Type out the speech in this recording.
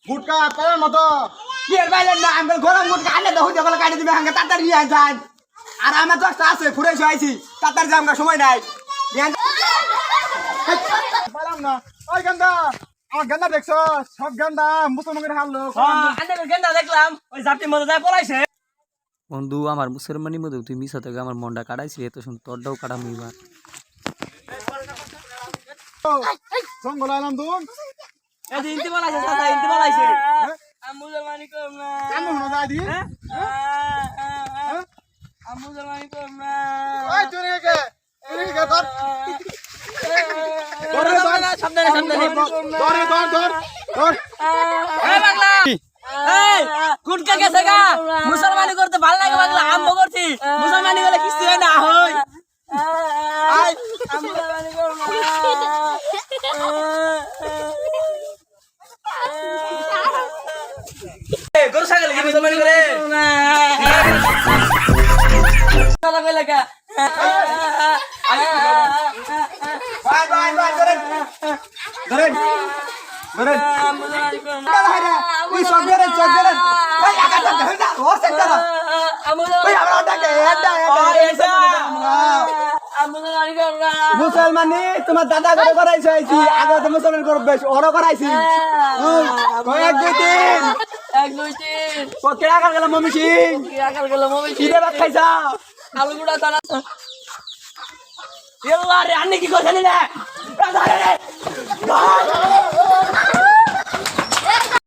গুটকা পাওয়ার মতো কি এর বাইরে না আমি গরম গুটকা আনে দাও যখন কাটি দিবে হাঙ্গা তাড়াতাড়ি নিয়ে যান আর আমার তো আছে ফুরে আইছি তাড়াতাড়ি যামগা সময় নাই পালাম না ওই গেন্দা আমার গেন্দা দেখছো সব গেন্দা মুসলমানের হাল লোক আন্দাজ গেন্দা দেখলাম ওই জাপটির মধ্যে যায় পলাইছে বন্ধু আমার মুসলমানি মধ্যে তুই মিশা থেকে আমার মনটা কাটাইছি এত শুন তোরটাও কাটাম এবার জঙ্গল আলাম দুন এই ইনতে পলাইছে চাচা ইনতে পলাইছে আমি মুসলমানি করব না কাম হনো যাই দি আমি মুসলমানি করব না ওই তুই কে ধর সাবধানে সাবধানে ধর এই পাগলা এই গুটকা গেছে গা মুসলমানি করতে ভালো লাগে পাগলা আম্ব করছি মুসলমানি হলে কিছু হয় না হই আই আমি মুসলমানি করব না এই গরু ছাগল কি মুসলমানি করে চলা কই লাগা ভাই ভাই ভাই ধরেন ধরেন ধরেন মুসলমানি করব না ওই সব ধরেন ভাই আকাশ ধরেন না ও সেন্টার ওই আমরা ওটাকে এটা মুসলমানি তোমার দাদা করে করাইছে আইছি আগে তো মুসলমান করব বেশ ওরা করাইছি কয়েক দুই দিন ও কেডা কাল গেল মমি সিং কি রে ভাত খাইছা আলু গুড়া কি করছেন